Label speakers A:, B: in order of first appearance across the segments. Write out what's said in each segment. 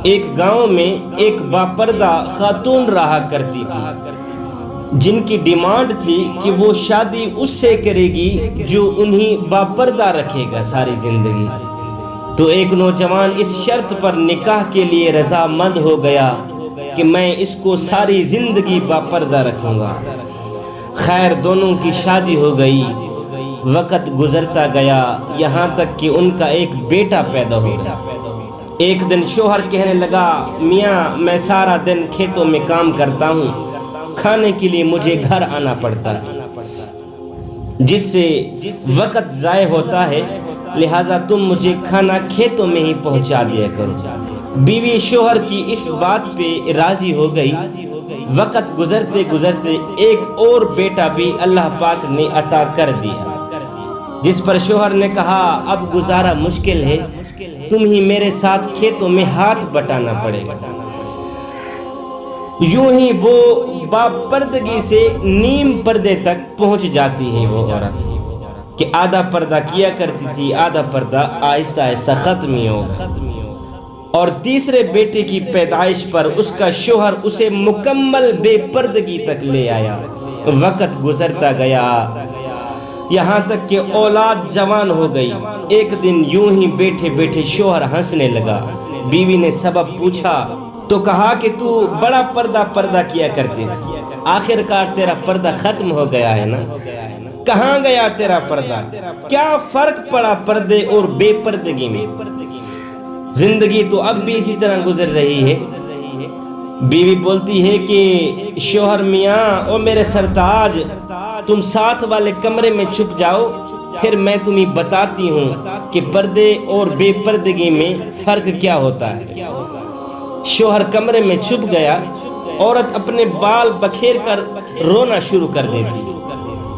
A: ایک گاؤں میں ایک باپردہ خاتون رہا کرتی تھی جن کی ڈیمانڈ تھی کہ وہ شادی اس سے کرے گی جو انہیں باپردہ رکھے گا ساری زندگی۔ تو ایک نوجوان اس شرط پر نکاح کے لیے رضامند ہو گیا کہ میں اس کو ساری زندگی باپردہ رکھوں گا۔ خیر دونوں کی شادی ہو گئی۔ وقت گزرتا گیا یہاں تک کہ ان کا ایک بیٹا پیدا ہو گیا۔ ایک دن شوہر کہنے لگا، میاں میں سارا دن کھیتوں میں کام کرتا ہوں، کھانے کے لیے مجھے گھر آنا پڑتا ہے، جس سے وقت ضائع ہوتا ہے، لہٰذا تم مجھے کھانا کھیتوں میں ہی پہنچا دیا کرو۔ بیوی شوہر کی اس بات پہ راضی ہو گئی۔ وقت گزرتے گزرتے ایک اور بیٹا بھی اللہ پاک نے عطا کر دیا، جس پر شوہر نے کہا اب گزارا مشکل ہے، تم ہی میرے ساتھ کھیتوں میں ہاتھ بٹانا پڑے گا۔ یوں ہی وہ باپردگی سے نیم پردے تک پہنچ جاتی ہے وہ عورت، کہ آدھا پردہ کیا کرتی تھی، آدھا پردہ آہستہ آہستہ ختم ہی ہوگا۔ اور تیسرے بیٹے کی پیدائش پر اس کا شوہر اسے مکمل بے پردگی تک لے آیا۔ وقت گزرتا گیا یہاں تک کہ اولاد جوان ہو گئی۔ ایک دن یوں ہی بیٹھے بیٹھے شوہر ہنسنے لگا۔ بیوی نے سبب پوچھا تو کہا کہ تو بڑا پردہ کیا کرتی تھی، آخر کار تیرا پردہ ختم ہو گیا ہے نا؟ کہاں گیا تیرا پردہ؟ کیا فرق پڑا پردے اور بے پردگی میں؟ زندگی تو اب بھی اسی طرح گزر رہی ہے۔ بیوی بولتی ہے کہ شوہر میاں او میرے سرتاج، تم ساتھ والے کمرے میں چھپ جاؤ، پھر میں تمہیں بتاتی ہوں کہ پردے اور بے پردگی میں فرق کیا ہوتا ہے۔ شوہر کمرے میں چھپ گیا۔ عورت اپنے بال بکھیر کر رونا شروع کر دیتی۔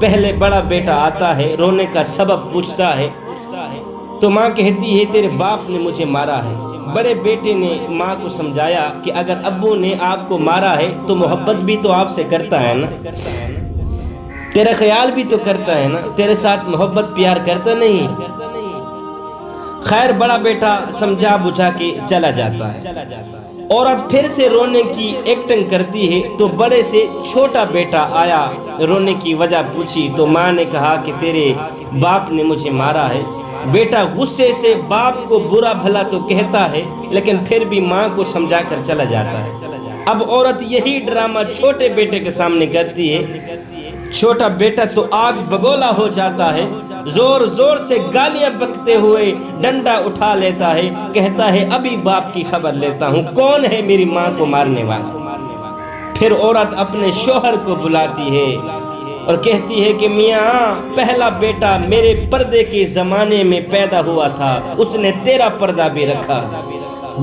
A: پہلے بڑا بیٹا آتا ہے، رونے کا سبب پوچھتا ہے تو ماں کہتی ہے تیرے باپ نے مجھے مارا ہے۔ بڑے بیٹے نے ماں کو سمجھایا کہ اگر ابو نے آپ کو مارا ہے تو محبت بھی تو آپ سے کرتا ہے نا، تیرا خیال بھی تو کرتا ہے نا، تیرے ساتھ محبت پیار کرتا نہیں۔ خیر بڑا بیٹا سمجھا بجھا کے چلا جاتا ہے۔ عورت پھر سے رونے کی ایکٹنگ کرتی ہے تو بڑے سے چھوٹا بیٹا آیا، رونے کی وجہ پوچھی تو ماں نے کہا کہ تیرے باپ نے مجھے مارا ہے۔ بیٹا غصے سے باپ کو برا بھلا تو کہتا ہے لیکن پھر بھی ماں کو سمجھا کر چلا جاتا ہے۔ اب عورت یہی ڈرامہ چھوٹے بیٹے کے سامنے کرتی ہے۔ چھوٹا بیٹا تو آگ بگولا ہو جاتا ہے، زور زور سے گالیاں بکتے ہوئے ڈنڈا اٹھا لیتا ہے، کہتا ہے ابھی باپ کی خبر لیتا ہوں، کون ہے میری ماں کو مارنے والا۔ پھر عورت اپنے شوہر کو بلاتی ہے اور کہتی ہے کہ میاں پہلا بیٹا میرے پردے کے زمانے میں پیدا ہوا تھا، اس نے تیرا پردہ بھی رکھا۔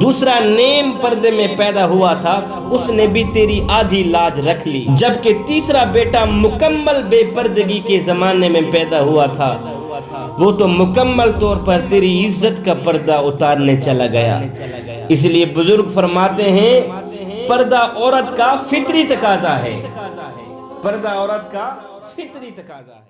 A: دوسرا نیم پردے میں پیدا ہوا تھا، اس نے بھی تیری آدھی لاج رکھ لی، جبکہ تیسرا بیٹا مکمل بے پردگی کے زمانے میں پیدا ہوا تھا، وہ تو مکمل طور پر تیری عزت کا پردہ اتارنے چلا گیا۔ اس لیے بزرگ فرماتے ہیں پردہ عورت کا فطری تقاضا ہے، پردہ عورت کا فطری تقاضا ہے۔